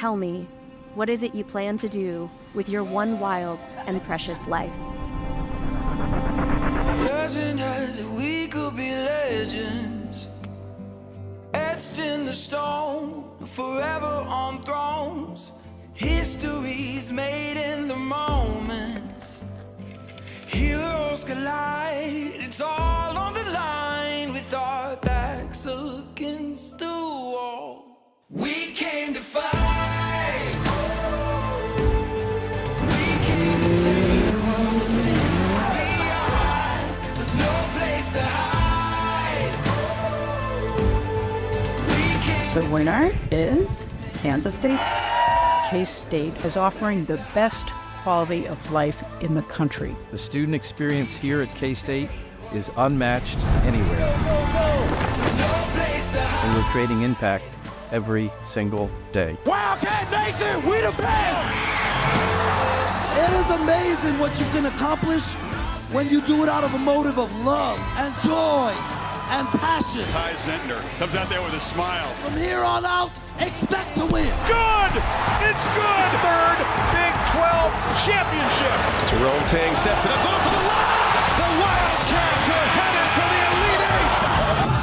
tell me, what is it you plan to do with your one wild and precious life? Legend as if we could be legends, etched in the stone, forever on thrones. Histories made in the moments. Heroes collide, it's all on the line with our backs against the wall. We came to fight. We came to take what things be ours. There's no place to hide. The winner is Kansas State. K-State is offering the best quality of life in the country. The student experience here at K-State is unmatched anywhere. And we're creating impact every single day. Wildcat Nation, we the best! It is amazing what you can accomplish when you do it out of a motive of love and joy and passion. Ty Zentner comes out there with a smile. From here on out, expect to win. Good! It's good! Third Big 12 championship. Jerome Tang sets it up. Going for the line. The Wildcats are headed for the Elite Eight.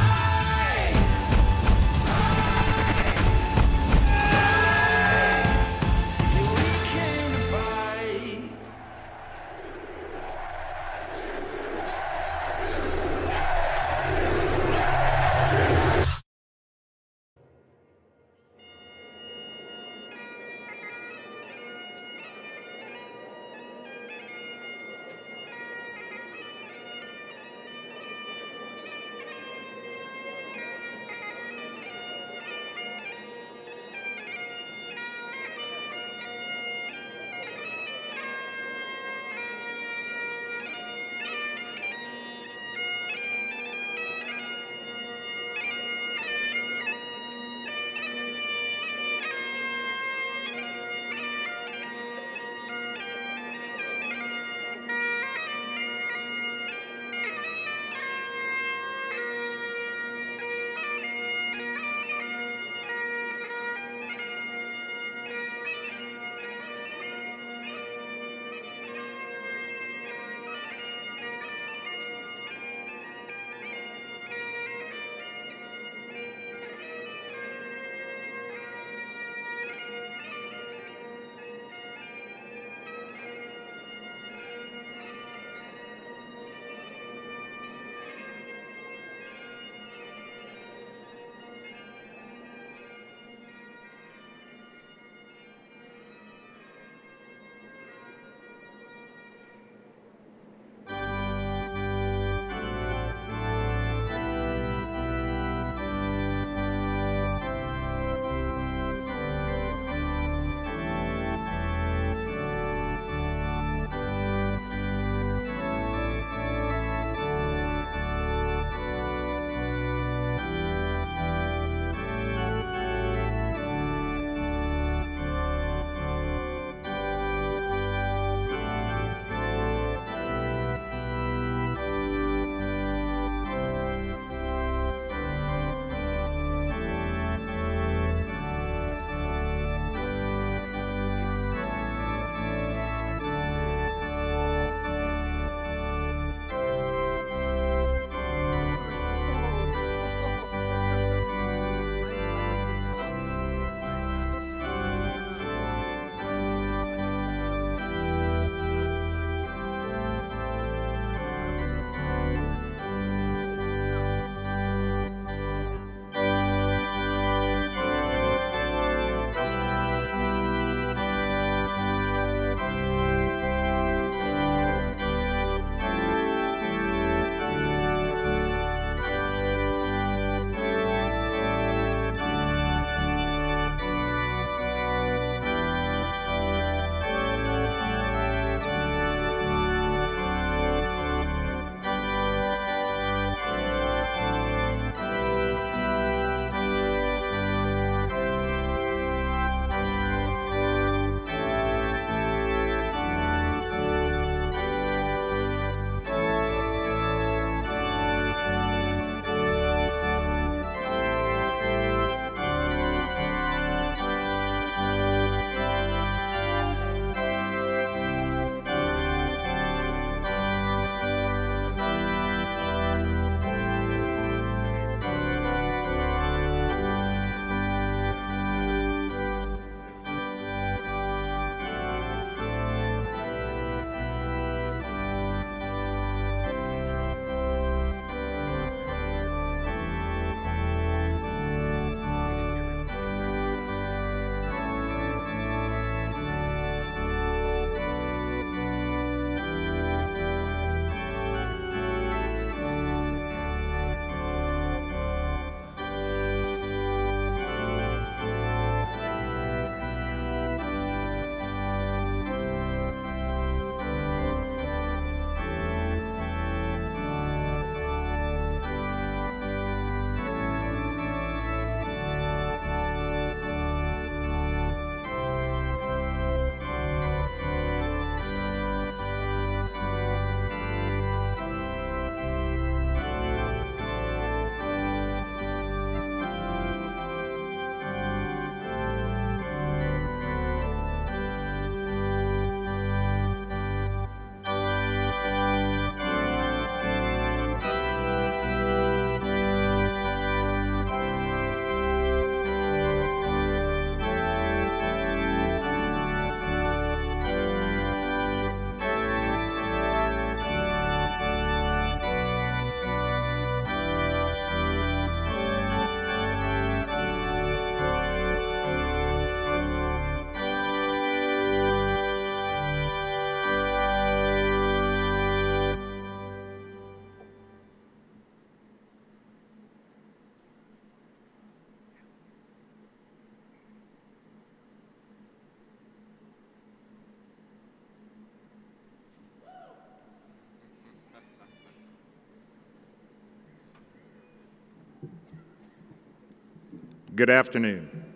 Good afternoon.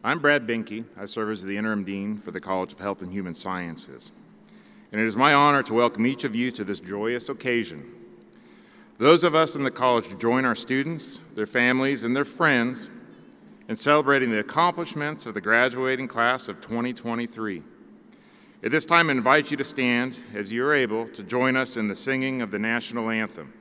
I'm Brad Binke. I serve as the Interim Dean for the College of Health and Human Sciences. And it is my honor to welcome each of you to this joyous occasion. Those of us in the college join our students, their families, and their friends in celebrating the accomplishments of the graduating class of 2023. At this time, I invite you to stand as you are able to join us in the singing of the national anthem.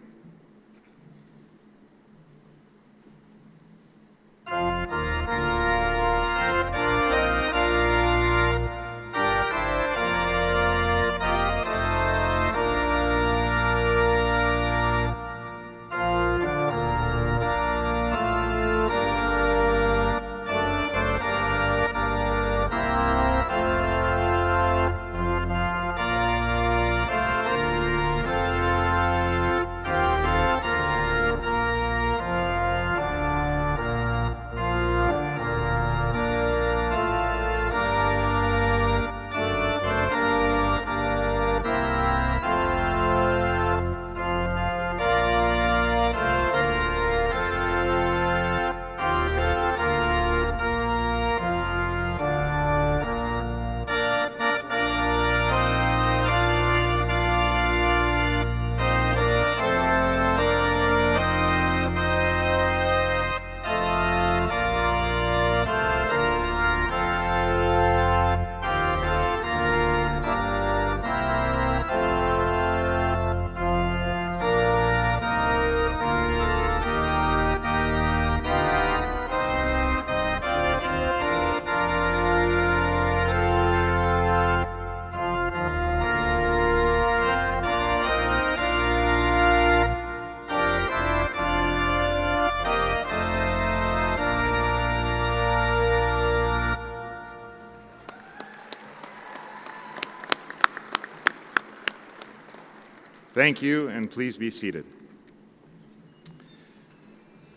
Thank you, and please be seated.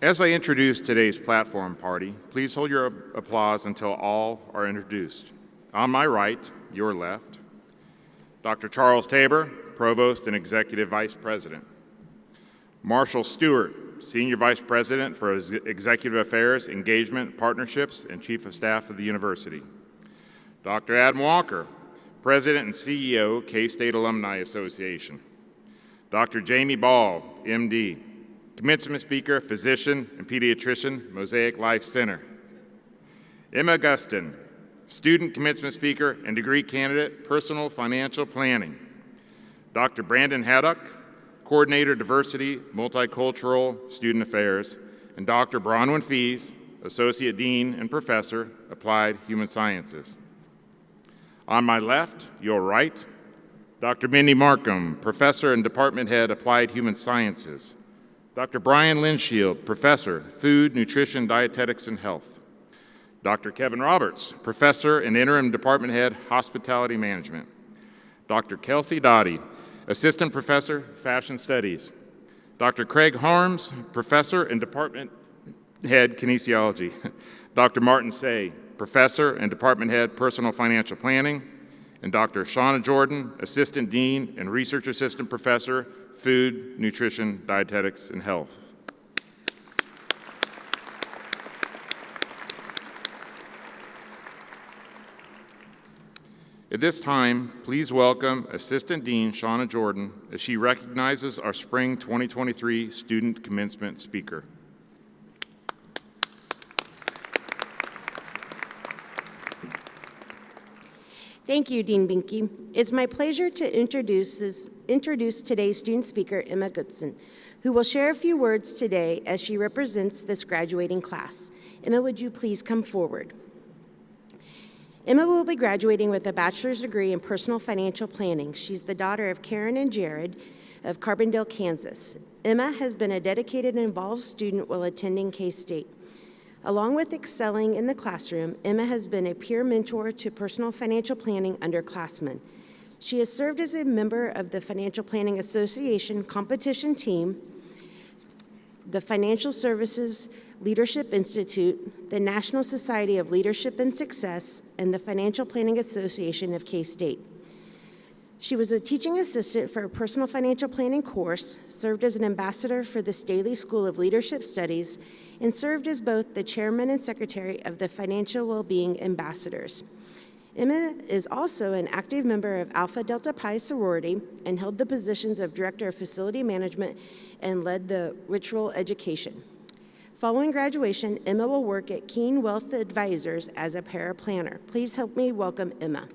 As I introduce today's platform party, please hold your applause until all are introduced. On my right, your left, Dr. Charles Tabor, Provost and Executive Vice President. Marshall Stewart, Senior Vice President for Executive Affairs, Engagement, Partnerships, and Chief of Staff of the University. Dr. Adam Walker, President and CEO, K-State Alumni Association. Dr. Jamie Ball, MD, Commencement Speaker, Physician and Pediatrician, Mosaic Life Center. Emma Gustin, Student Commencement Speaker and Degree Candidate, Personal Financial Planning. Dr. Brandon Haddock, Coordinator, Diversity, Multicultural Student Affairs, and Dr. Bronwyn Fees, Associate Dean and Professor, Applied Human Sciences. On my left, your right, Dr. Mindy Markham, Professor and Department Head, Applied Human Sciences. Dr. Brian Linshield, Professor, Food, Nutrition, Dietetics, and Health. Dr. Kevin Roberts, Professor and Interim Department Head, Hospitality Management. Dr. Kelsey Dottie, Assistant Professor, Fashion Studies. Dr. Craig Harms, Professor and Department Head, Kinesiology. Dr. Martin Say, Professor and Department Head, Personal Financial Planning. And Dr. Shauna Jordan, Assistant Dean and Research Assistant Professor, Food, Nutrition, Dietetics, and Health. At this time, please welcome Assistant Dean Shauna Jordan as she recognizes our Spring 2023 Student Commencement Speaker. Thank you, Dean Binke. It's my pleasure to introduce today's student speaker, Emma Goodson, who will share a few words today as she represents this graduating class. Emma, would you please come forward? Emma will be graduating with a bachelor's degree in personal financial planning. She's the daughter of Karen and Jared of Carbondale, Kansas. Emma has been a dedicated and involved student while attending K-State. Along with excelling in the classroom, Emma has been a peer mentor to personal financial planning underclassmen. She has served as a member of the Financial Planning Association competition team, the Financial Services Leadership Institute, the National Society of Leadership and Success, and the Financial Planning Association of K-State. She was a teaching assistant for a personal financial planning course, served as an ambassador for the Staley School of Leadership Studies, and served as both the chairman and secretary of the Financial Wellbeing Ambassadors. Emma is also an active member of Alpha Delta Pi sorority and held the positions of director of facility management and led the ritual education. Following graduation, Emma will work at Keen Wealth Advisors as a paraplanner. Please help me welcome Emma.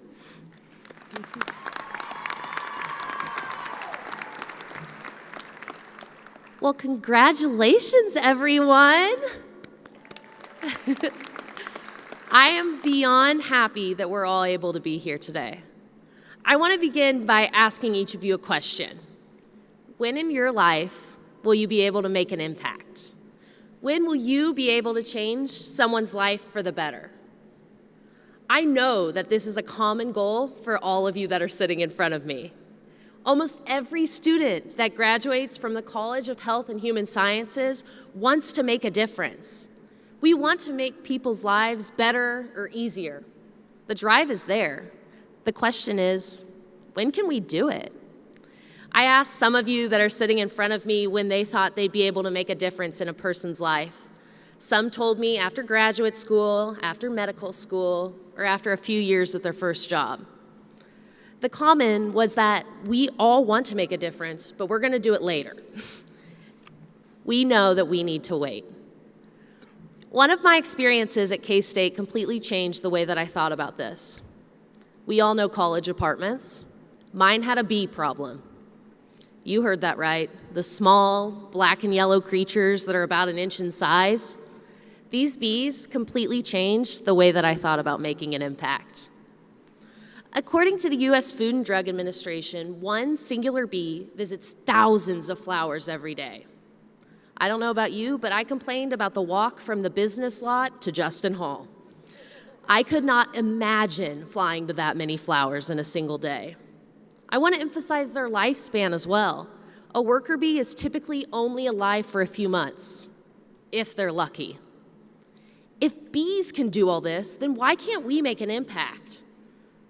Well, congratulations, everyone. I am beyond happy that we're all able to be here today. I want to begin by asking each of you a question. When in your life will you be able to make an impact? When will you be able to change someone's life for the better? I know that this is a common goal for all of you that are sitting in front of me. Almost every student that graduates from the College of Health and Human Sciences wants to make a difference. We want to make people's lives better or easier. The drive is there. The question is, when can we do it? I asked some of you that are sitting in front of me when they thought they'd be able to make a difference in a person's life. Some told me after graduate school, after medical school, or after a few years at their first job. The common was that we all want to make a difference, but we're going to do it later. We know that we need to wait. One of my experiences at K-State completely changed the way that I thought about this. We all know college apartments. Mine had a bee problem. You heard that right. The small black and yellow creatures that are about an inch in size. These bees completely changed the way that I thought about making an impact. According to the U.S. Food and Drug Administration, one singular bee visits thousands of flowers every day. I don't know about you, but I complained about the walk from the business lot to Justin Hall. I could not imagine flying to that many flowers in a single day. I want to emphasize their lifespan as well. A worker bee is typically only alive for a few months, if they're lucky. If bees can do all this, then why can't we make an impact?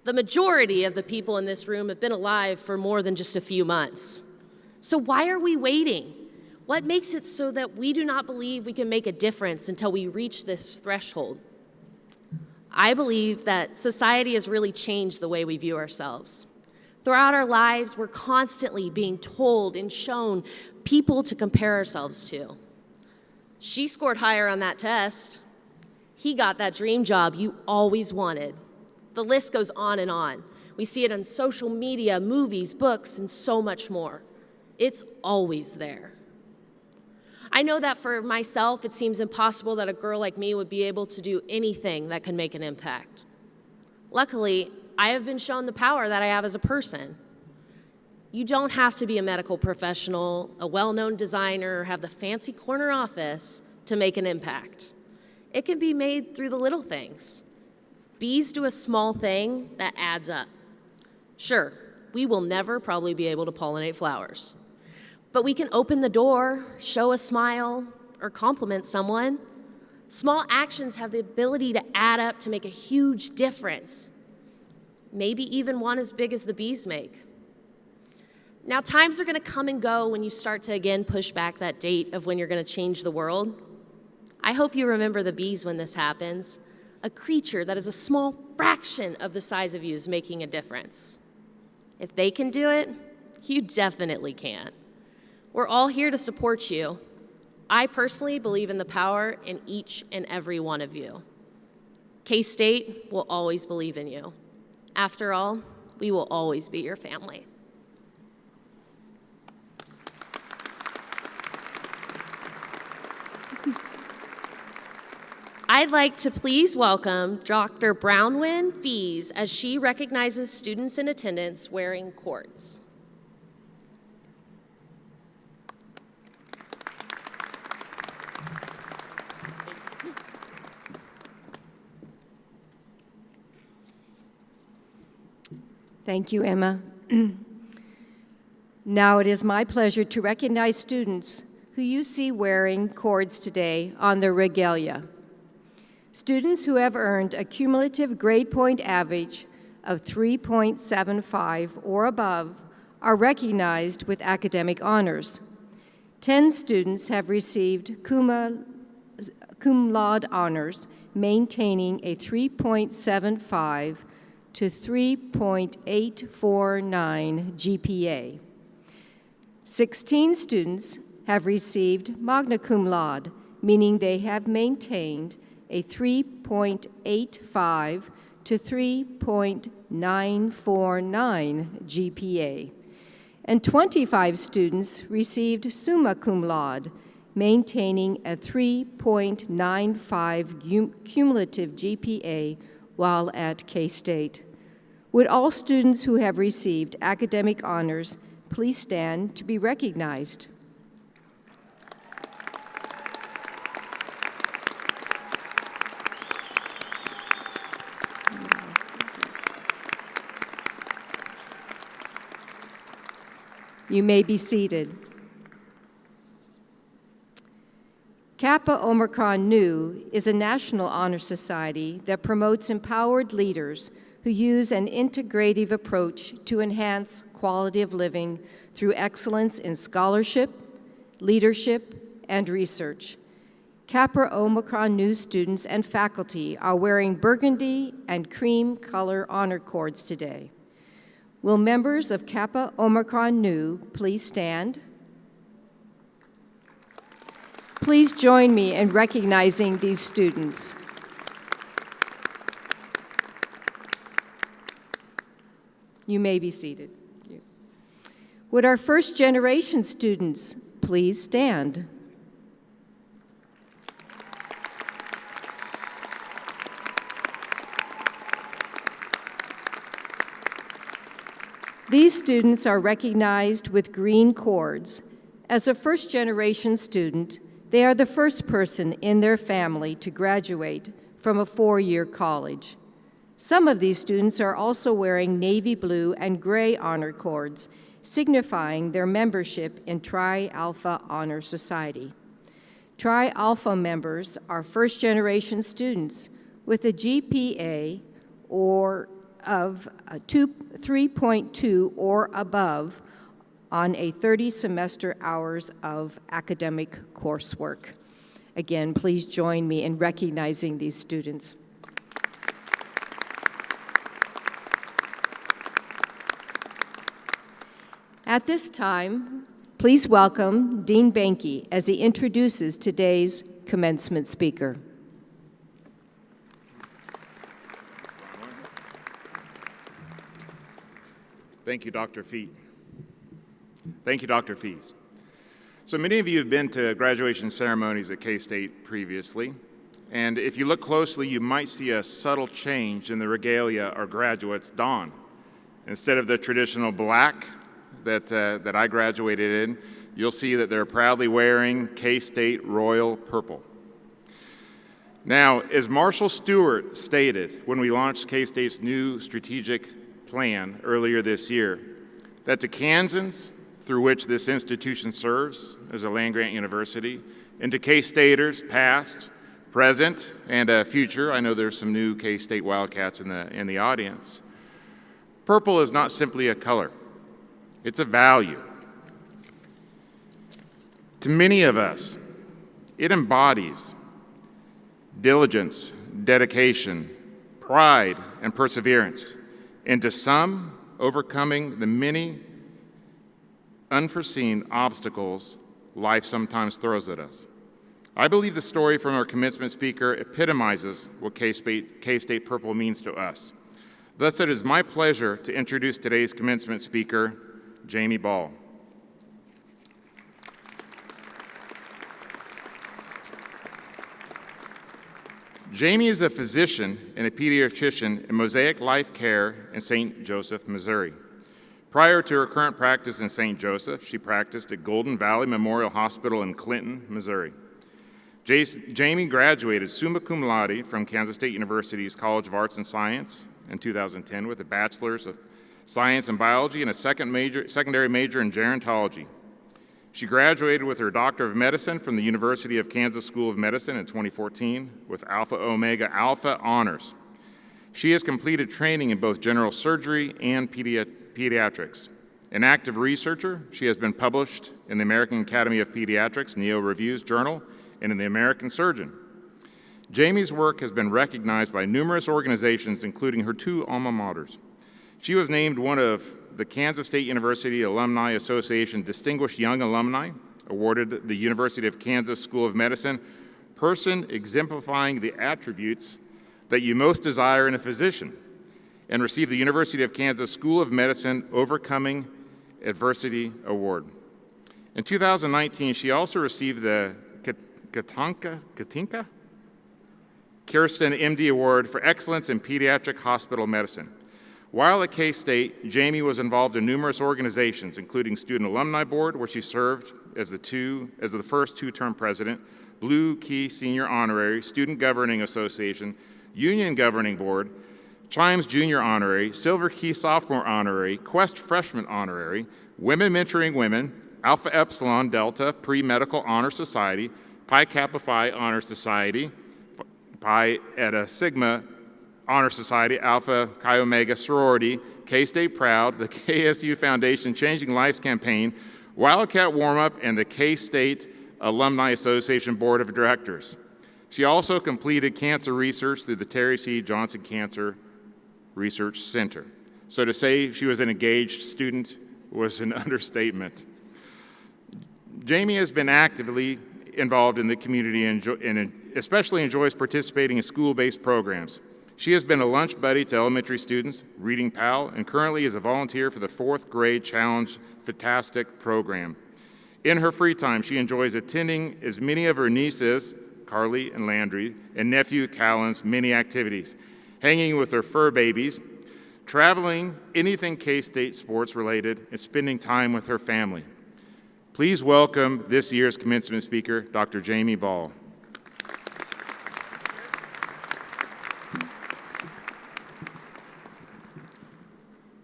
The majority of the people in this room have been alive for more than just a few months. So why are we waiting? What makes it so that we do not believe we can make a difference until we reach this threshold? I believe that society has really changed the way we view ourselves. Throughout our lives, we're constantly being told and shown people to compare ourselves to. She scored higher on that test. He got that dream job you always wanted. The list goes on and on. We see it on social media, movies, books, and so much more. It's always there. I know that for myself, it seems impossible that a girl like me would be able to do anything that can make an impact. Luckily, I have been shown the power that I have as a person. You don't have to be a medical professional, a well-known designer, or have the fancy corner office to make an impact. It can be made through the little things. Bees do a small thing that adds up. Sure, we will never probably be able to pollinate flowers, but we can open the door, show a smile, or compliment someone. Small actions have the ability to add up to make a huge difference, maybe even one as big as the bees make. Now, times are going to come and go when you start to again push back that date of when you're going to change the world. I hope you remember the bees when this happens. A creature that is a small fraction of the size of you is making a difference. If they can do it, you definitely can. We're all here to support you. I personally believe in the power in each and every one of you. K-State will always believe in you. After all, we will always be your family. I'd like to please welcome Dr. Brownwyn Fees as she recognizes students in attendance wearing cords. Thank you, Emma. Now it is my pleasure to recognize students who you see wearing cords today on their regalia. Students who have earned a cumulative grade point average of 3.75 or above are recognized with academic honors. 10 students have received cum laude honors, maintaining a 3.75 to 3.849 GPA. 16 students have received magna cum laude, meaning they have maintained a 3.85 to 3.949 GPA. And 25 students received summa cum laude, maintaining a 3.95 cumulative GPA while at K-State. Would all students who have received academic honors please stand to be recognized? You may be seated. Kappa Omicron Nu is a national honor society that promotes empowered leaders who use an integrative approach to enhance quality of living through excellence in scholarship, leadership, and research. Kappa Omicron Nu students and faculty are wearing burgundy and cream color honor cords today. Will members of Kappa Omicron Nu please stand? Please join me in recognizing these students. You may be seated. Thank you. Would our first generation students please stand? These students are recognized with green cords. As a first-generation student, they are the first person in their family to graduate from a four-year college. Some of these students are also wearing navy blue and gray honor cords, signifying their membership in Tri Alpha Honor Society. Tri Alpha members are first-generation students with a GPA of 3.2 or above on a 30 semester hours of academic coursework. Again, please join me in recognizing these students. At this time, please welcome Dean Benke as he introduces today's commencement speaker. Thank you, Dr. Feet. Thank you, Dr. Fees. So many of you have been to graduation ceremonies at K-State previously, and if you look closely, you might see a subtle change in the regalia our graduates don. Instead of the traditional black that I graduated in, you'll see that they're proudly wearing K-State Royal Purple. Now, as Marshall Stewart stated when we launched K-State's new strategic plan earlier this year, that to Kansans, through which this institution serves as a land-grant university, and to K-Staters past, present, and future, I know there's some new K-State Wildcats in the audience, purple is not simply a color, it's a value. To many of us, it embodies diligence, dedication, pride, and perseverance, and to some, overcoming the many unforeseen obstacles life sometimes throws at us. I believe the story from our commencement speaker epitomizes what K-State Purple means to us. Thus, it is my pleasure to introduce today's commencement speaker, Jamie Ball. Jamie is a physician and a pediatrician in Mosaic Life Care in St. Joseph, Missouri. Prior to her current practice in St. Joseph, she practiced at Golden Valley Memorial Hospital in Clinton, Missouri. Jamie graduated summa cum laude from Kansas State University's College of Arts and Science in 2010 with a Bachelor's of Science in Biology and a secondary major in gerontology. She graduated with her Doctor of Medicine from the University of Kansas School of Medicine in 2014 with Alpha Omega Alpha honors. She has completed training in both general surgery and pediatrics. An active researcher, she has been published in the American Academy of Pediatrics Neo Reviews Journal and in the American Surgeon. Jamie's work has been recognized by numerous organizations, including her two alma maters. She was named one of the Kansas State University Alumni Association Distinguished Young Alumni, awarded the University of Kansas School of Medicine, person exemplifying the attributes that you most desire in a physician, and received the University of Kansas School of Medicine Overcoming Adversity Award. In 2019, she also received the Katinka Kirsten MD Award for Excellence in Pediatric Hospital Medicine. While at K-State, Jamie was involved in numerous organizations, including Student Alumni Board, where she served as the first two-term president, Blue Key Senior Honorary, Student Governing Association, Union Governing Board, Chimes Junior Honorary, Silver Key Sophomore Honorary, Quest Freshman Honorary, Women Mentoring Women, Alpha Epsilon Delta Pre-Medical Honor Society, Pi Kappa Phi Honor Society, Pi Eta Sigma Honor Society, Alpha Chi Omega Sorority, K-State Proud, the KSU Foundation Changing Lives Campaign, Wildcat Warm-Up, and the K-State Alumni Association Board of Directors. She also completed cancer research through the Terry C. Johnson Cancer Research Center. So to say she was an engaged student was an understatement. Jamie has been actively involved in the community and especially enjoys participating in school-based programs. She has been a lunch buddy to elementary students, Reading Pal, and currently is a volunteer for the 4th grade Challenge Fantastic program. In her free time, she enjoys attending as many of her nieces, Carly and Landry, and nephew Callan's many activities, hanging with her fur babies, traveling, anything K-State sports related, and spending time with her family. Please welcome this year's commencement speaker, Dr. Jamie Ball.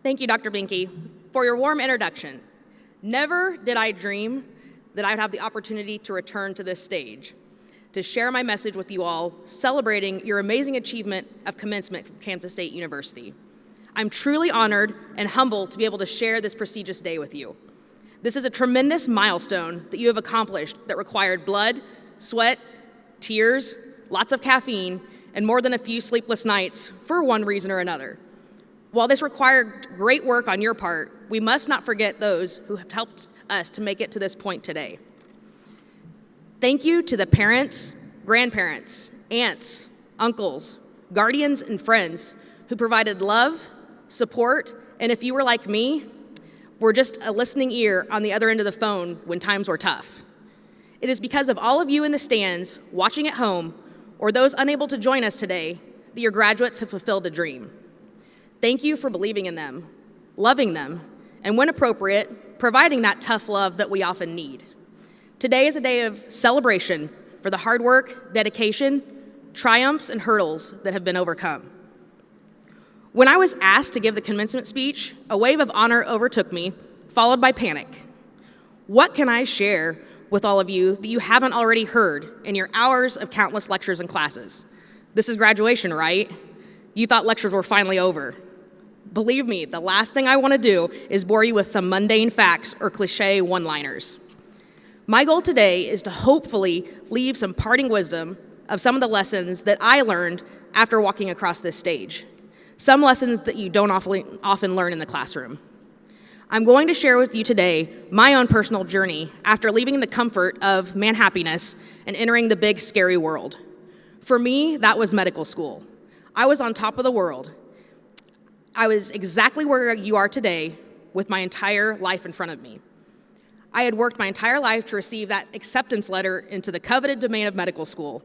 Thank you, Dr. Binky, for your warm introduction. Never did I dream that I would have the opportunity to return to this stage, to share my message with you all, celebrating your amazing achievement of commencement from Kansas State University. I'm truly honored and humbled to be able to share this prestigious day with you. This is a tremendous milestone that you have accomplished that required blood, sweat, tears, lots of caffeine, and more than a few sleepless nights for one reason or another. While this required great work on your part, we must not forget those who have helped us to make it to this point today. Thank you to the parents, grandparents, aunts, uncles, guardians, and friends who provided love, support, and if you were like me, were just a listening ear on the other end of the phone when times were tough. It is because of all of you in the stands, watching at home, or those unable to join us today, that your graduates have fulfilled a dream. Thank you for believing in them, loving them, and when appropriate, providing that tough love that we often need. Today is a day of celebration for the hard work, dedication, triumphs, and hurdles that have been overcome. When I was asked to give the commencement speech, a wave of honor overtook me, followed by panic. What can I share with all of you that you haven't already heard in your hours of countless lectures and classes? This is graduation, right? You thought lectures were finally over. Believe me, the last thing I want to do is bore you with some mundane facts or cliche one-liners. My goal today is to hopefully leave some parting wisdom of some of the lessons that I learned after walking across this stage. Some lessons that you don't often learn in the classroom. I'm going to share with you today my own personal journey after leaving the comfort of Manhappiness and entering the big, scary world. For me, that was medical school. I was on top of the world. I was exactly where you are today with my entire life in front of me. I had worked my entire life to receive that acceptance letter into the coveted domain of medical school.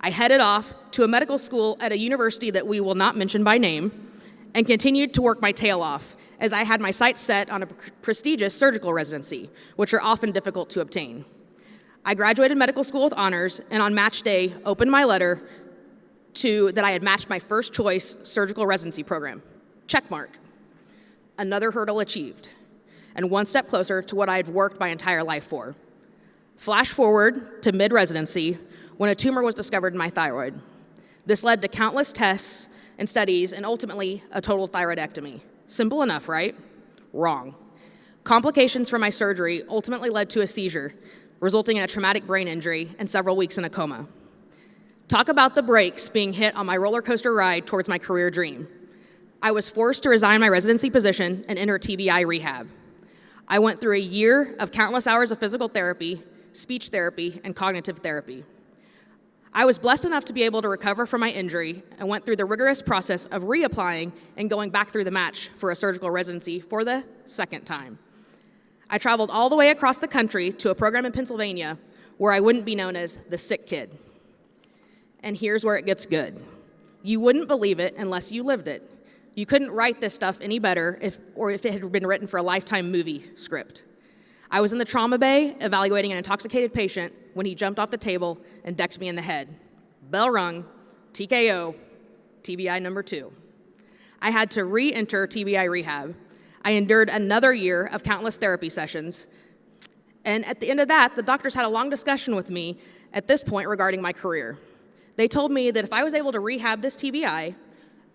I headed off to a medical school at a university that we will not mention by name and continued to work my tail off as I had my sights set on a prestigious surgical residency, which are often difficult to obtain. I graduated medical school with honors and on match day opened my letter that I had matched my first choice surgical residency program. Check mark. Another hurdle achieved, and one step closer to what I had worked my entire life for. Flash forward to mid-residency when a tumor was discovered in my thyroid. This led to countless tests and studies, and ultimately a total thyroidectomy. Simple enough, right? Wrong. Complications from my surgery ultimately led to a seizure, resulting in a traumatic brain injury and several weeks in a coma. Talk about the brakes being hit on my roller coaster ride towards my career dream. I was forced to resign my residency position and enter TBI rehab. I went through a year of countless hours of physical therapy, speech therapy, and cognitive therapy. I was blessed enough to be able to recover from my injury and went through the rigorous process of reapplying and going back through the match for a surgical residency for the second time. I traveled all the way across the country to a program in Pennsylvania where I wouldn't be known as the sick kid. And here's where it gets good. You wouldn't believe it unless you lived it. You couldn't write this stuff any better if it had been written for a Lifetime movie script. I was in the trauma bay evaluating an intoxicated patient when he jumped off the table and decked me in the head. Bell rung, TKO, TBI number 2. I had to re-enter TBI rehab. I endured another year of countless therapy sessions. And at the end of that, the doctors had a long discussion with me at this point regarding my career. They told me that if I was able to rehab this TBI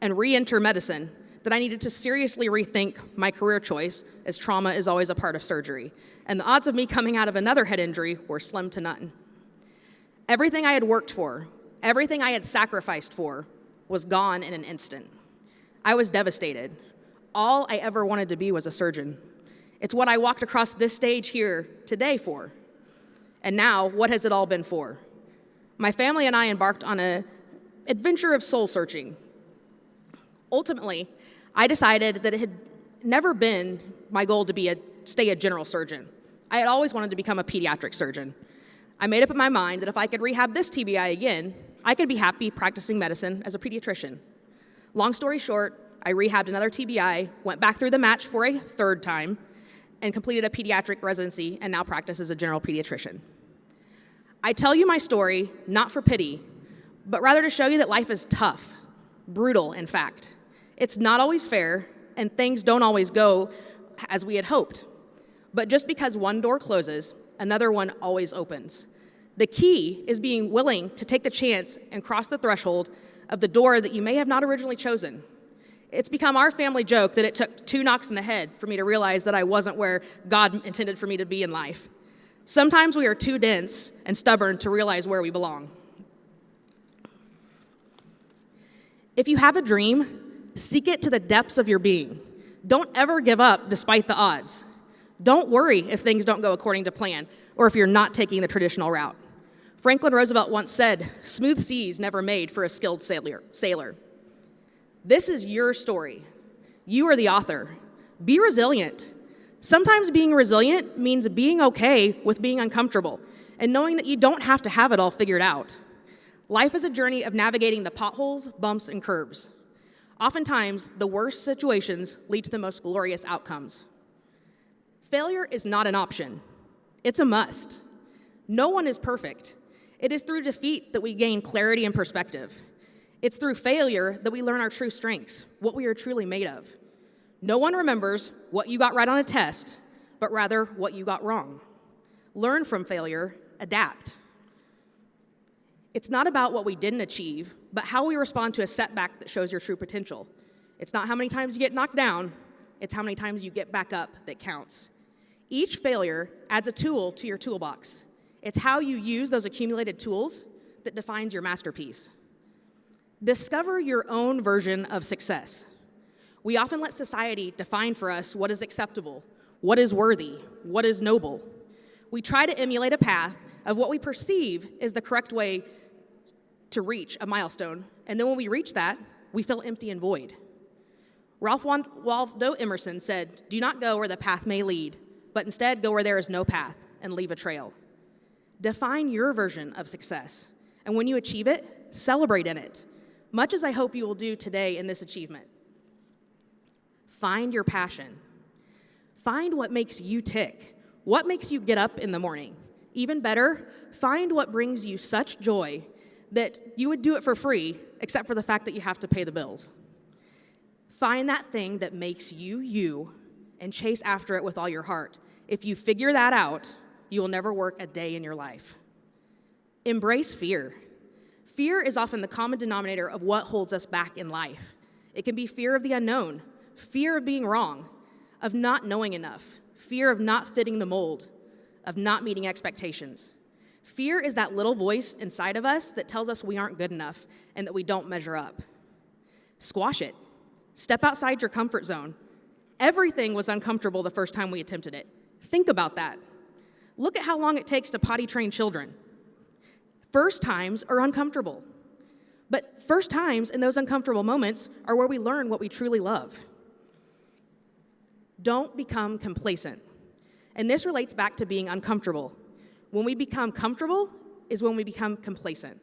and re-enter medicine, that I needed to seriously rethink my career choice, as trauma is always a part of surgery. And the odds of me coming out of another head injury were slim to none. Everything I had worked for, everything I had sacrificed for, was gone in an instant. I was devastated. All I ever wanted to be was a surgeon. It's what I walked across this stage here today for. And now, what has it all been for? My family and I embarked on an adventure of soul searching. Ultimately, I decided that it had never been my goal to stay a general surgeon. I had always wanted to become a pediatric surgeon. I made up in my mind that if I could rehab this TBI again, I could be happy practicing medicine as a pediatrician. Long story short, I rehabbed another TBI, went back through the match for a third time, and completed a pediatric residency and now practice as a general pediatrician. I tell you my story not for pity, but rather to show you that life is tough, brutal, in fact. It's not always fair, and things don't always go as we had hoped. But just because one door closes, another one always opens. The key is being willing to take the chance and cross the threshold of the door that you may have not originally chosen. It's become our family joke that it took 2 knocks in the head for me to realize that I wasn't where God intended for me to be in life. Sometimes we are too dense and stubborn to realize where we belong. If you have a dream, seek it to the depths of your being. Don't ever give up despite the odds. Don't worry if things don't go according to plan or if you're not taking the traditional route. Franklin Roosevelt once said, "Smooth seas never made for a skilled sailor." This is your story. You are the author. Be resilient. Sometimes being resilient means being okay with being uncomfortable and knowing that you don't have to have it all figured out. Life is a journey of navigating the potholes, bumps, and curves. Oftentimes, the worst situations lead to the most glorious outcomes. Failure is not an option. It's a must. No one is perfect. It is through defeat that we gain clarity and perspective. It's through failure that we learn our true strengths, what we are truly made of. No one remembers what you got right on a test, but rather what you got wrong. Learn from failure, adapt. It's not about what we didn't achieve, but how we respond to a setback that shows your true potential. It's not how many times you get knocked down, it's how many times you get back up that counts. Each failure adds a tool to your toolbox. It's how you use those accumulated tools that defines your masterpiece. Discover your own version of success. We often let society define for us what is acceptable, what is worthy, what is noble. We try to emulate a path of what we perceive is the correct way to reach a milestone, and then when we reach that, we feel empty and void. Ralph Waldo Emerson said, "Do not go where the path may lead, but instead go where there is no path and leave a trail." Define your version of success, and when you achieve it, celebrate in it, much as I hope you will do today in this achievement. Find your passion. Find what makes you tick, what makes you get up in the morning. Even better, find what brings you such joy that you would do it for free, except for the fact that you have to pay the bills. Find that thing that makes you you, and chase after it with all your heart. If you figure that out, you will never work a day in your life. Embrace fear. Fear is often the common denominator of what holds us back in life. It can be fear of the unknown, fear of being wrong, of not knowing enough, fear of not fitting the mold, of not meeting expectations. Fear is that little voice inside of us that tells us we aren't good enough and that we don't measure up. Squash it. Step outside your comfort zone. Everything was uncomfortable the first time we attempted it. Think about that. Look at how long it takes to potty train children. First times are uncomfortable. But first times and those uncomfortable moments are where we learn what we truly love. Don't become complacent. And this relates back to being uncomfortable. When we become comfortable is when we become complacent.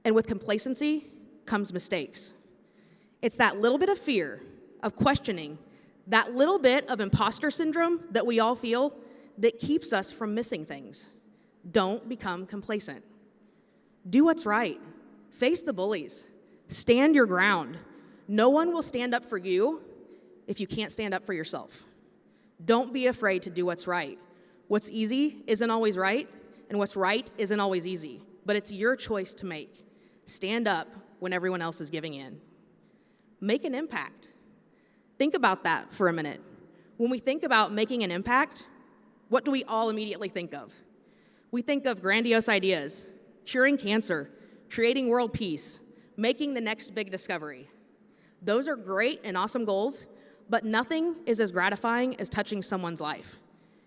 And with complacency comes mistakes. It's that little bit of fear, of questioning, that little bit of imposter syndrome that we all feel that keeps us from missing things. Don't become complacent. Do what's right. Face the bullies. Stand your ground. No one will stand up for you if you can't stand up for yourself. Don't be afraid to do what's right. What's easy isn't always right, and what's right isn't always easy, but it's your choice to make. Stand up when everyone else is giving in. Make an impact. Think about that for a minute. When we think about making an impact, what do we all immediately think of? We think of grandiose ideas, curing cancer, creating world peace, making the next big discovery. Those are great and awesome goals, but nothing is as gratifying as touching someone's life.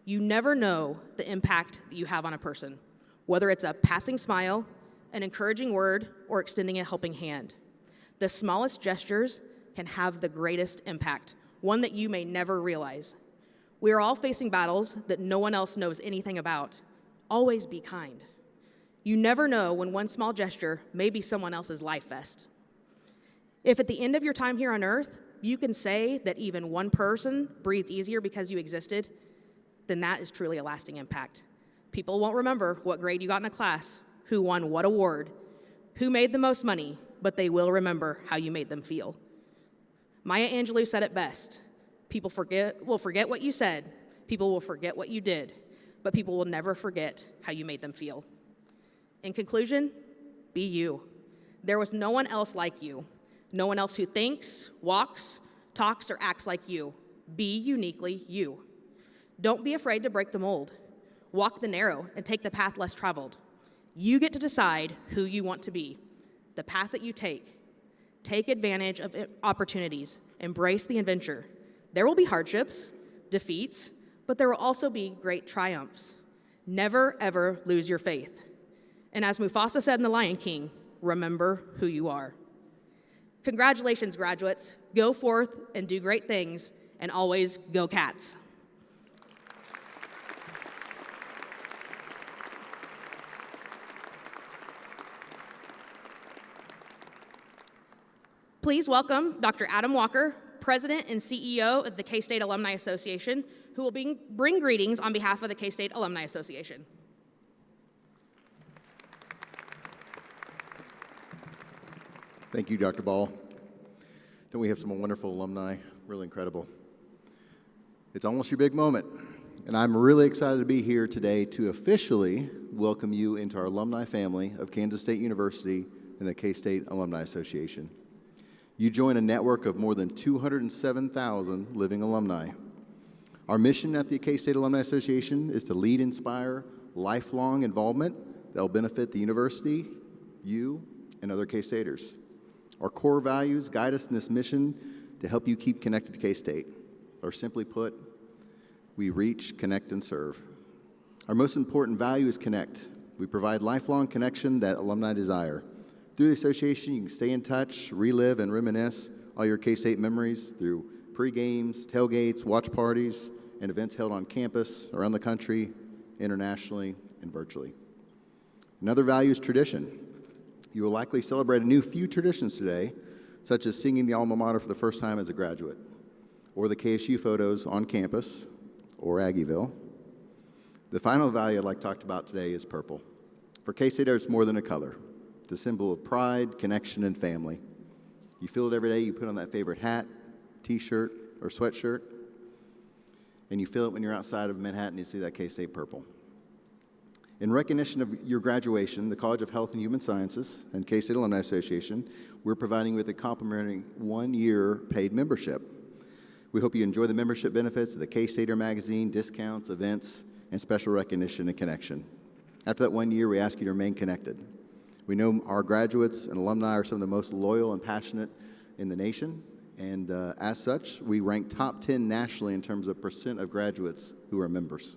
You never know the impact that you have on a person, whether it's a passing smile, an encouraging word, or extending a helping hand. The smallest gestures can have the greatest impact, one that you may never realize. We are all facing battles that no one else knows anything about. Always be kind. You never know when one small gesture may be someone else's life vest. If at the end of your time here on earth, you can say that even one person breathed easier because you existed, then that is truly a lasting impact. People won't remember what grade you got in a class, who won what award, who made the most money, but they will remember how you made them feel. Maya Angelou said it best. People will forget what you said, people will forget what you did, but people will never forget how you made them feel. In conclusion, be you. There was no one else like you. No one else who thinks, walks, talks, or acts like you. Be uniquely you. Don't be afraid to break the mold. Walk the narrow and take the path less traveled. You get to decide who you want to be. The path that you take. Take advantage of opportunities. Embrace the adventure. There will be hardships, defeats, but there will also be great triumphs. Never, ever lose your faith. And as Mufasa said in The Lion King, remember who you are. Congratulations, graduates. Go forth and do great things, and always go Cats. Please welcome Dr. Adam Walker, President and CEO of the K-State Alumni Association, who will bring greetings on behalf of the K-State Alumni Association. Thank you, Dr. Ball. Don't we have some wonderful alumni? Really incredible. It's almost your big moment, and I'm really excited to be here today to officially welcome you into our alumni family of Kansas State University and the K-State Alumni Association. You join a network of more than 207,000 living alumni. Our mission at the K-State Alumni Association is to lead, inspire lifelong involvement that will benefit the university, you, and other K-Staters. Our core values guide us in this mission to help you keep connected to K-State. Or simply put, we reach, connect, and serve. Our most important value is connect. We provide lifelong connection that alumni desire. Through the association, you can stay in touch, relive, and reminisce all your K-State memories through pre-games, tailgates, watch parties, and events held on campus, around the country, internationally, and virtually. Another value is tradition. You will likely celebrate a few traditions today, such as singing the alma mater for the first time as a graduate, or the KSU photos on campus, or Aggieville. The final value I'd like to talk about today is purple. For K-State, it's more than a color. It's a symbol of pride, connection, and family. You feel it every day. You put on that favorite hat, t-shirt, or sweatshirt, and you feel it when you're outside of Manhattan and you see that K-State purple. In recognition of your graduation, the College of Health and Human Sciences and K-State Alumni Association, we're providing you with a complimentary 1-year paid membership. We hope you enjoy the membership benefits of the K-Stater magazine, discounts, events, and special recognition and connection. After that 1 year, we ask you to remain connected. We know our graduates and alumni are some of the most loyal and passionate in the nation, and as such, we rank top 10 nationally in terms of percent of graduates who are members.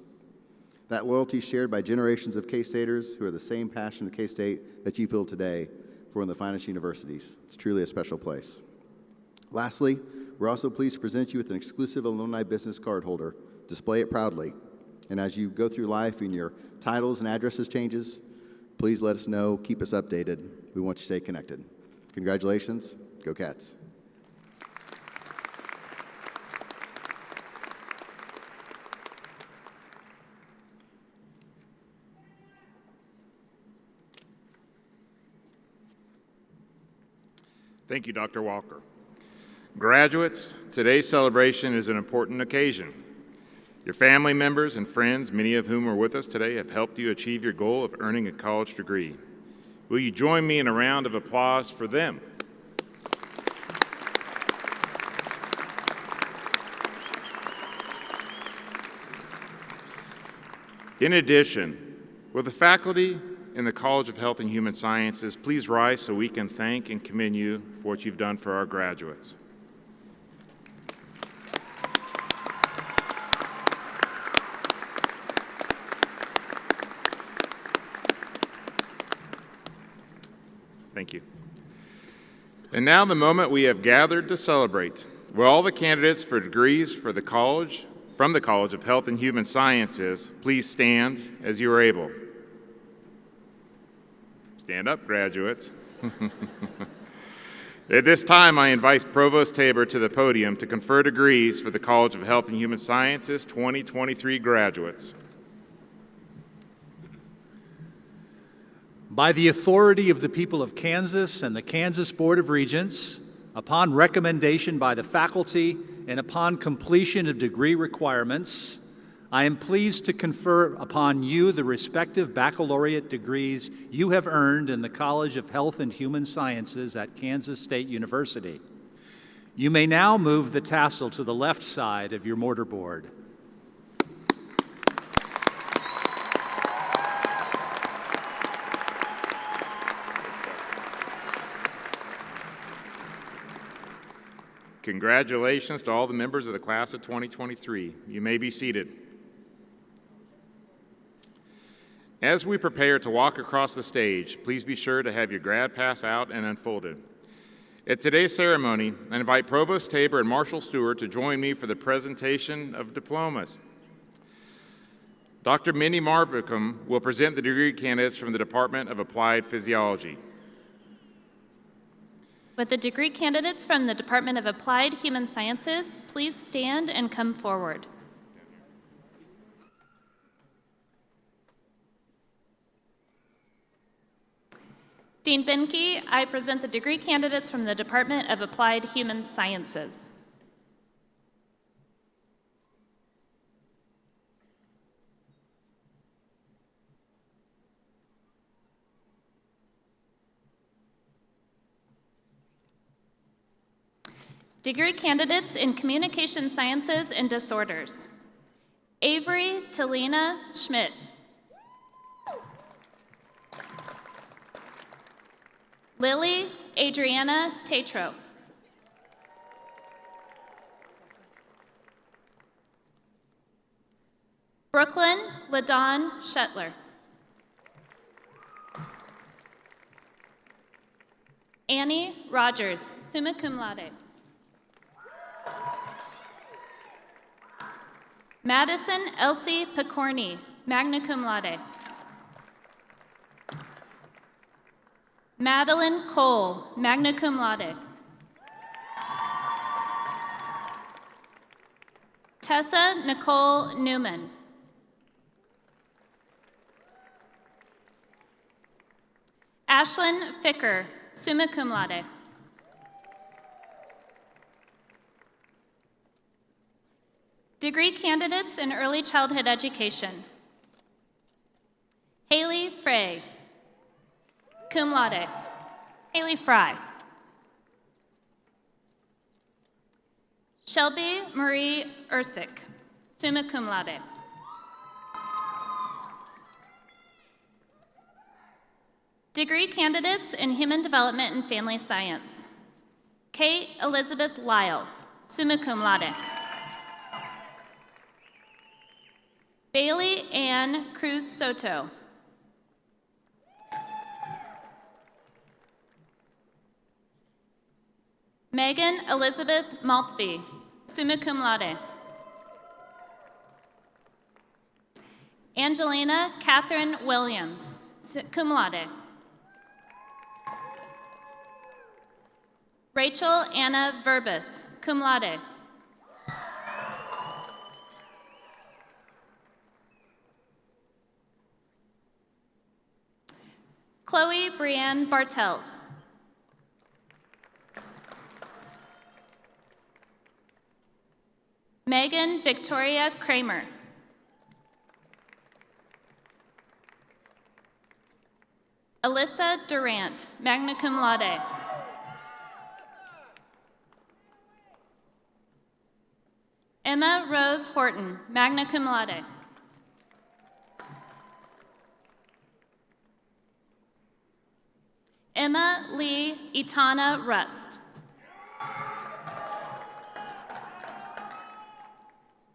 That loyalty is shared by generations of K-Staters who are the same passion to K-State that you feel today for one of the finest universities. It's truly a special place. Lastly, we're also pleased to present you with an exclusive alumni business card holder. Display it proudly. And as you go through life and your titles and addresses changes, please let us know, keep us updated. We want you to stay connected. Congratulations, go Cats. Thank you, Dr. Walker. Graduates, today's celebration is an important occasion. Your family members and friends, many of whom are with us today, have helped you achieve your goal of earning a college degree. Will you join me in a round of applause for them? In addition, will the faculty in the College of Health and Human Sciences please rise so we can thank and commend you for what you've done for our graduates. Thank you. And now the moment we have gathered to celebrate. Will all the candidates for degrees from the College of Health and Human Sciences please stand as you are able. Stand up, graduates. At this time, I invite Provost Tabor to the podium to confer degrees for the College of Health and Human Sciences 2023 graduates. By the authority of the people of Kansas and the Kansas Board of Regents, upon recommendation by the faculty and upon completion of degree requirements, I am pleased to confer upon you the respective baccalaureate degrees you have earned in the College of Health and Human Sciences at Kansas State University. You may now move the tassel to the left side of your mortarboard. Congratulations to all the members of the class of 2023. You may be seated. As we prepare to walk across the stage, please be sure to have your grad pass out and unfolded. At today's ceremony, I invite Provost Tabor and Marshall Stewart to join me for the presentation of diplomas. Dr. Minnie Marbacom will present the degree candidates from the Department of Applied Physiology. Would the degree candidates from the Department of Applied Human Sciences please stand and come forward? Dean Benke, I present the degree candidates from the Department of Applied Human Sciences. Degree candidates in Communication Sciences and Disorders. Avery Talina Schmidt. Lily Adriana Tatro. Brooklyn LaDawn Shetler. Annie Rogers, summa cum laude. Madison Elsie Picorni, magna cum laude. Madeline Cole, magna cum laude. Tessa Nicole Newman. Ashlyn Ficker, summa cum laude. Degree candidates in early childhood education. Frey, cum laude. Haley Fry. Shelby Marie Ursick, summa cum laude. Degree candidates in Human Development and Family Science. Kate Elizabeth Lyle, summa cum laude. Bailey Ann Cruz Soto. Megan Elizabeth Maltby, summa cum laude. Angelina Catherine Williams, cum laude. Rachel Anna Verbus, cum laude. Chloe Brianne Bartels. Megan Victoria Kramer. Alyssa Durant, magna cum laude. Emma Rose Horton, magna cum laude. Emma Lee Itana Rust.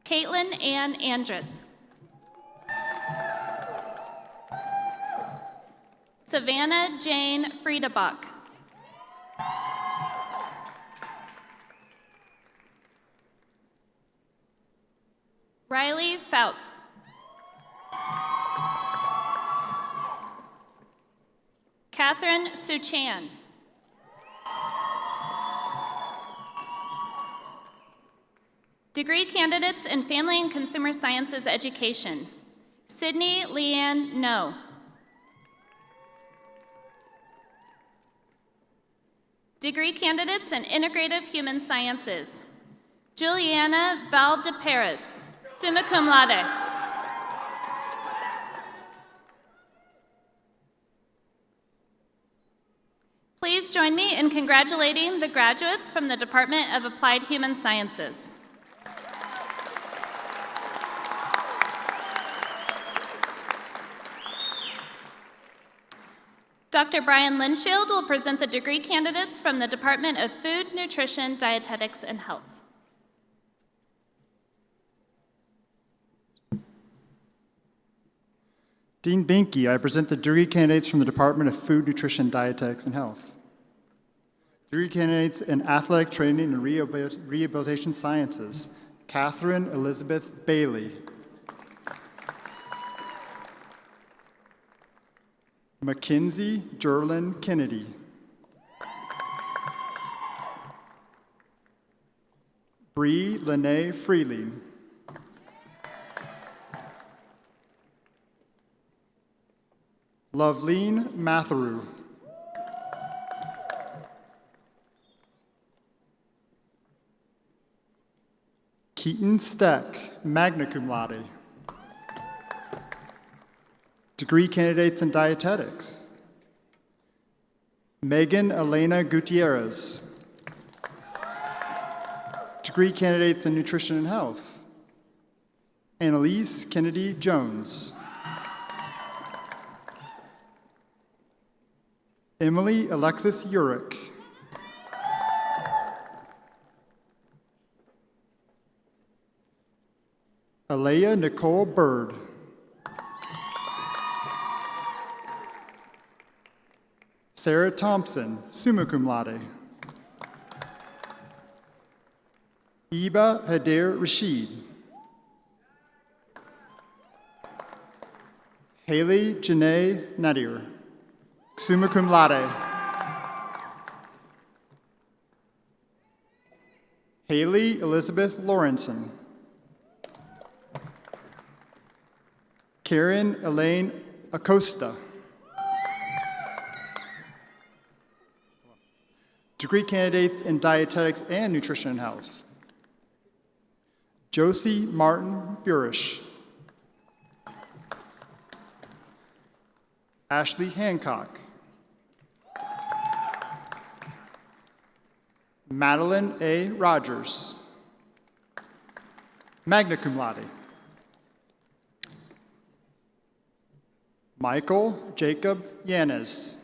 Caitlin Ann Andrus. Savannah Jane Friedebach. Riley Fouts. Catherine Suchan. Degree candidates in Family and Consumer Sciences Education. Sydney Leanne No. Degree candidates in Integrative Human Sciences. Juliana Valdeperis, summa cum laude. Please join me in congratulating the graduates from the Department of Applied Human Sciences. Dr. Brian Linshield will present the degree candidates from the Department of Food, Nutrition, Dietetics, and Health. Dean Binky, I present the degree candidates from the Department of Food, Nutrition, Dietetics, and Health. Degree candidates in Athletic Training and Rehabilitation Sciences, Catherine Elizabeth Bailey. Mackenzie Jerlin Kennedy. Bree Lene Freeling. Loveleen Matheru. Keaton Steck, magna cum laude. Degree candidates in dietetics. Megan Elena Gutierrez. Degree candidates in nutrition and health. Annalise Kennedy Jones. Emily Alexis Urick. Alea Nicole Bird. Sarah Thompson, summa cum laude. Iba Hader Rashid. Haley Janae Nadir, summa cum laude. Haley Elizabeth Lawrenson. Karen Elaine Acosta. Degree candidates in dietetics and nutrition and health. Josie Martin Burish. Ashley Hancock. Madeline A. Rogers. Magna cum laude. Michael Jacob Yanez.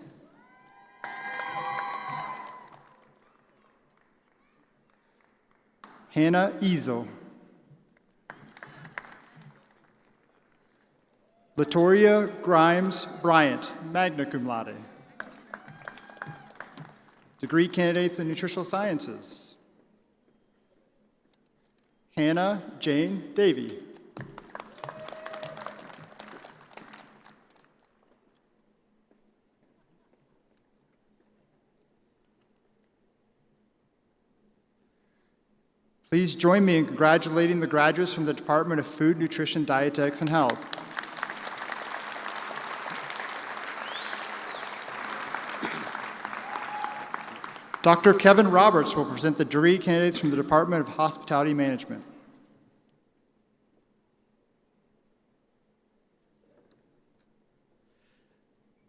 Hannah Ezel. Latoria Grimes Bryant, magna cum laude. Degree candidates in nutritional sciences. Hannah Jane Davey. Please join me in congratulating the graduates from the Department of Food, Nutrition, Dietetics, and Health. Dr. Kevin Roberts will present the degree candidates from the Department of Hospitality Management.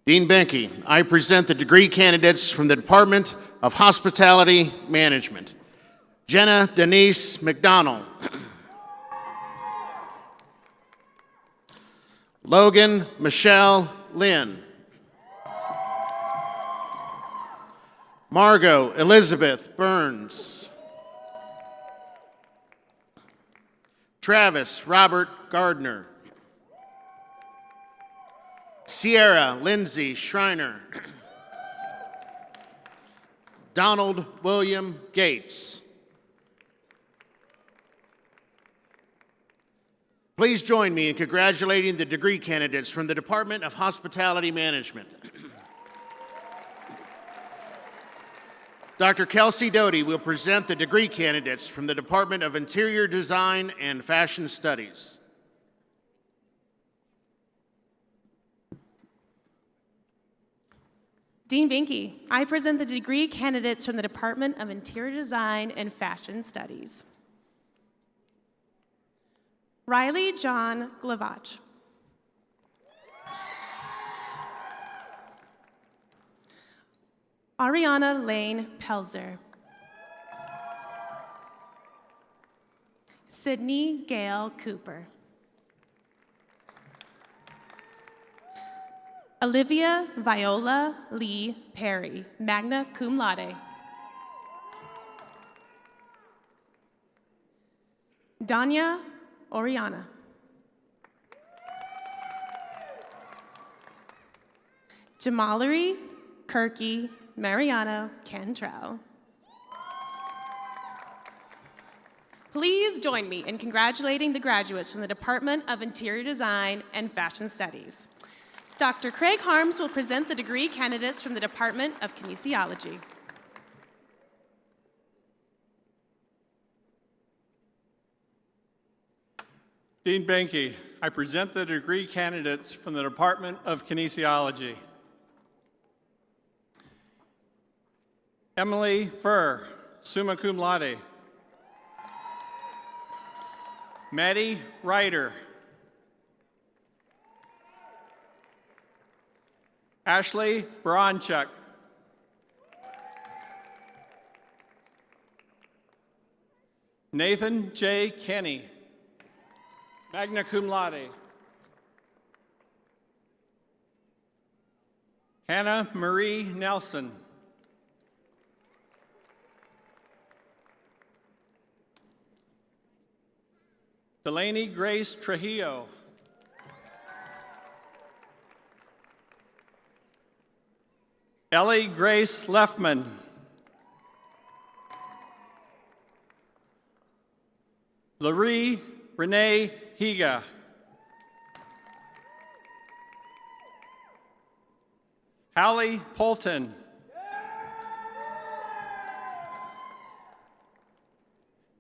Dean Benke, I present the degree candidates from the Department of Hospitality Management. Jenna Denise McDonald. Logan Michelle Lynn. Margot Elizabeth Burns. Travis Robert Gardner. Sierra Lindsay Schreiner. Donald William Gates. Please join me in congratulating the degree candidates from the Department of Hospitality Management. Dr. Kelsey Doty will present the degree candidates from the Department of Interior Design and Fashion Studies. Dean Benke, I present the degree candidates from the Department of Interior Design and Fashion Studies. Riley John Glavach. Ariana Lane Pelzer. Sydney Gail Cooper. Olivia Viola Lee Perry, magna cum laude. Danya Oriana. Jamalari Kirky Mariano Cantrell. Please join me in congratulating the graduates from the Department of Interior Design and Fashion Studies. Dr. Craig Harms will present the degree candidates from the Department of Kinesiology. Dean Benke, I present the degree candidates from the Department of Kinesiology. Emily Furr, summa cum laude. Maddie Ryder. Ashley Bronchuk. Nathan J. Kenny, magna cum laude. Hannah Marie Nelson. Delaney Grace Trujillo. Ellie Grace Leffman. Laree Renee Higa. Hallie Polton.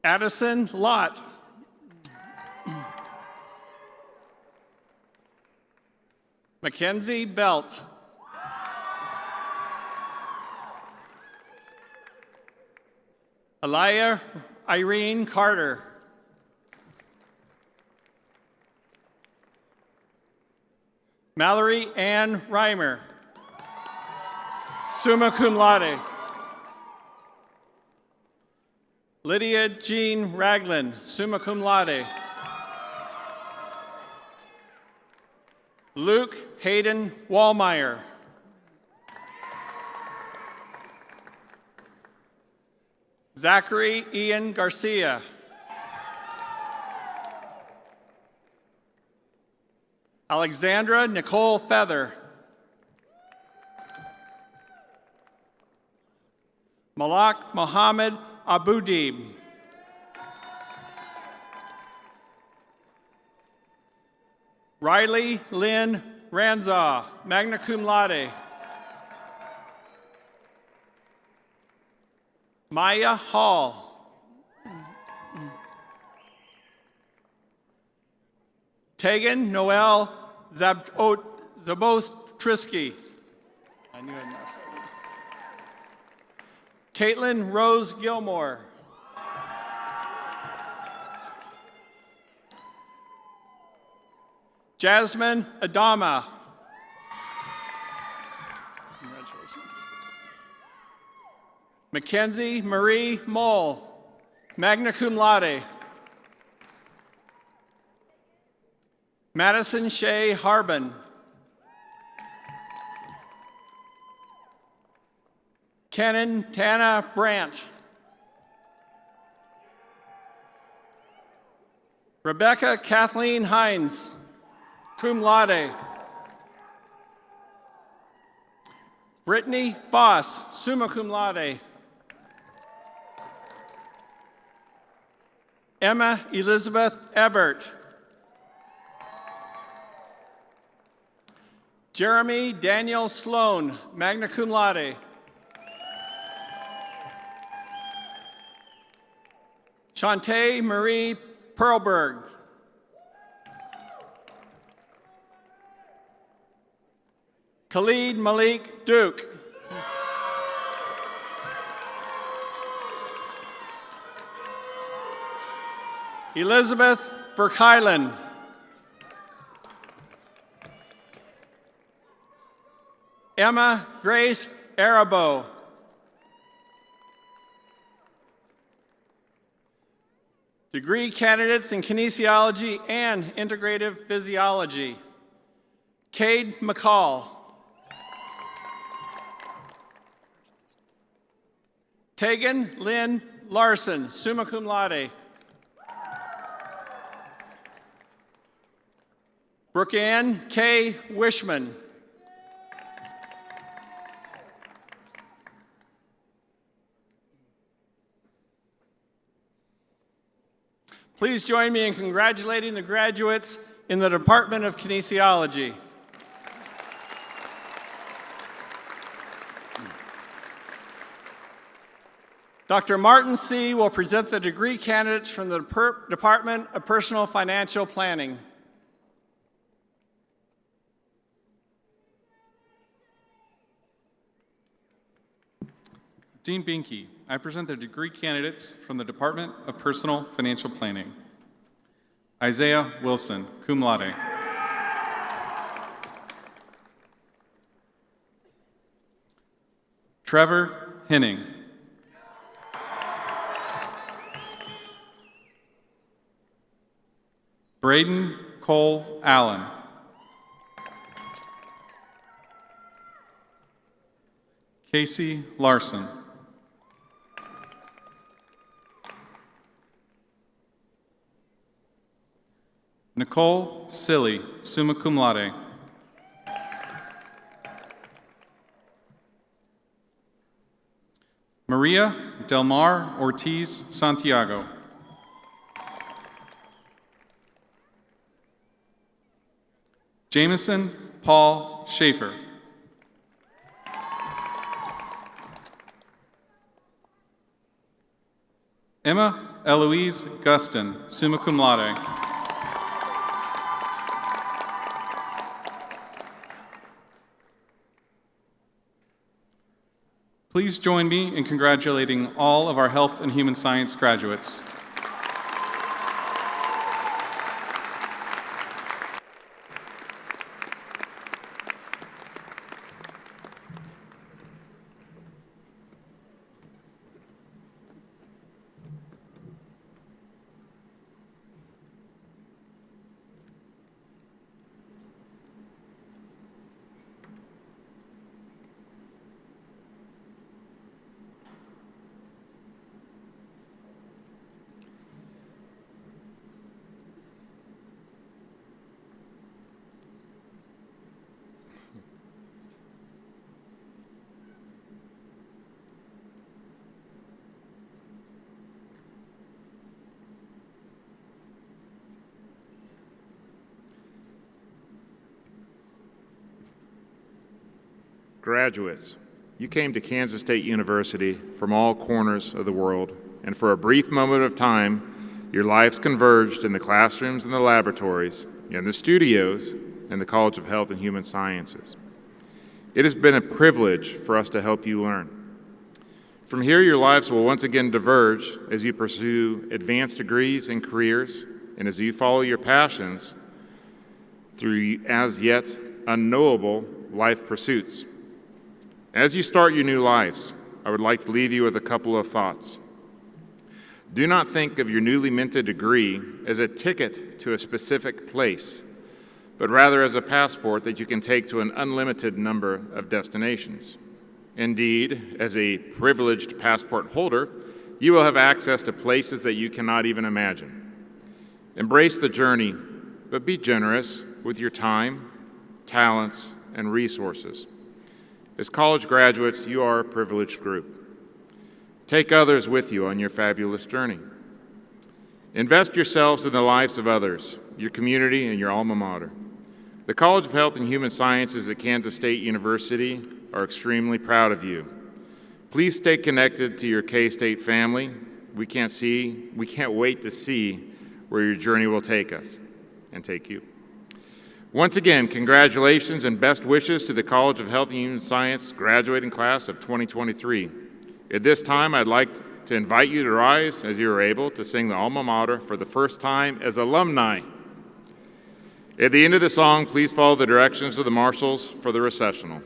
Addison Lott. Mackenzie Belt. Aliyah Irene Carter. Mallory Ann Reimer, summa cum laude. Lydia Jean Ragland, summa cum laude. Luke Hayden Wallmeyer. Zachary Ian Garcia. Alexandra Nicole Feather. Malak Mohammed Abudib. Riley Lynn Ranzaw, magna cum laude. Maya Hall. Tegan Noel Zabostrisky. I knew I'd mess up. Caitlin Rose Gilmore. Jasmine Adama. Congratulations. Mackenzie Marie Moll, magna cum laude. Madison Shea Harbin. Kenan Tana Brandt. Rebecca Kathleen Hines, cum laude. Brittany Foss, summa cum laude. Emma Elizabeth Ebert. Jeremy Daniel Sloan, magna cum laude. Shantae Marie Perlberg. Khalid Malik Duke. Elizabeth Verkeilen. Emma Grace Arabo. Degree candidates in kinesiology and integrative physiology. Cade McCall. Tegan Lynn Larson, summa cum laude. Brooke-Ann K. Wishman. Please join me in congratulating the graduates in the Department of Kinesiology. Dr. Martin C. will present the degree candidates from the Department of Personal Financial Planning. Dean Binky, I present the degree candidates from the Department of Personal Financial Planning. Isaiah Wilson, cum laude. Trevor Henning. Braden Cole Allen. Casey Larson. Nicole Silly, summa cum laude. Maria Del Mar Ortiz Santiago. Jameson Paul Schaefer. Emma Eloise Guston, summa cum laude. Please join me in congratulating all of our Health and Human Science graduates. Graduates, you came to Kansas State University from all corners of the world, and for a brief moment of time, your lives converged in the classrooms and the laboratories, in the studios, and the College of Health and Human Sciences. It has been a privilege for us to help you learn. From here, your lives will once again diverge as you pursue advanced degrees and careers, and as you follow your passions through as yet unknowable life pursuits. As you start your new lives, I would like to leave you with a couple of thoughts. Do not think of your newly minted degree as a ticket to a specific place, but rather as a passport that you can take to an unlimited number of destinations. Indeed, as a privileged passport holder, you will have access to places that you cannot even imagine. Embrace the journey, but be generous with your time, talents, and resources. As college graduates, you are a privileged group. Take others with you on your fabulous journey. Invest yourselves in the lives of others, your community, and your alma mater. The College of Health and Human Sciences at Kansas State University are extremely proud of you. Please stay connected to your K-State family. We can't wait to see where your journey will take us and take you. Once again, congratulations and best wishes to the College of Health and Human Sciences graduating class of 2023. At this time, I'd like to invite you to rise as you are able to sing the alma mater for the first time as alumni. At the end of the song, please follow the directions of the marshals for the recessional.